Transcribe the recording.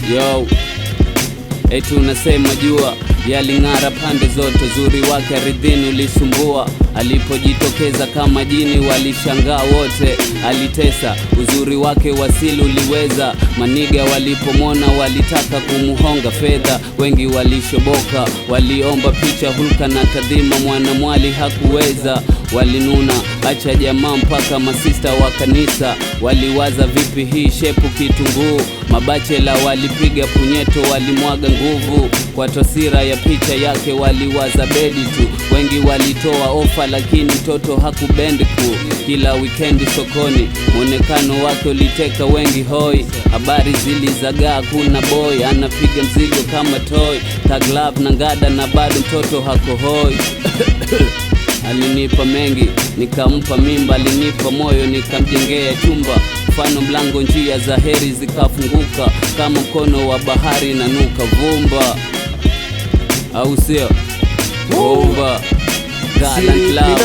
Yo, eti unasema jua yaling'ara pande zote, uzuri wake ardhini ulisumbua. Alipojitokeza kama jini walishangaa wote, alitesa uzuri wake wasili uliweza. Maniga walipomona walitaka kumuhonga fedha, wengi walishoboka, waliomba picha hulka na tadhima, mwanamwali hakuweza. Walinuna acha jamaa mpaka masista wa kanisa waliwaza vipi hii shepu kitunguu. Mabachela walipiga punyeto, walimwaga nguvu kwa taswira ya picha yake, waliwaza bedi tu. Wengi walitoa ofa lakini mtoto hakubendi ku. Kila weekendi sokoni mwonekano wake uliteka wengi hoi. Habari zilizagaa kuna boy anapiga mzigo kama toy, taglab na ngada na bado mtoto hako hoi. Alinipa mengi nikampa mimba, alinipa moyo nikamjengea chumba. Mfano mlango njia za heri zikafunguka, kama mkono wa bahari na nuka vumba, au sio? Vumba Garland Club.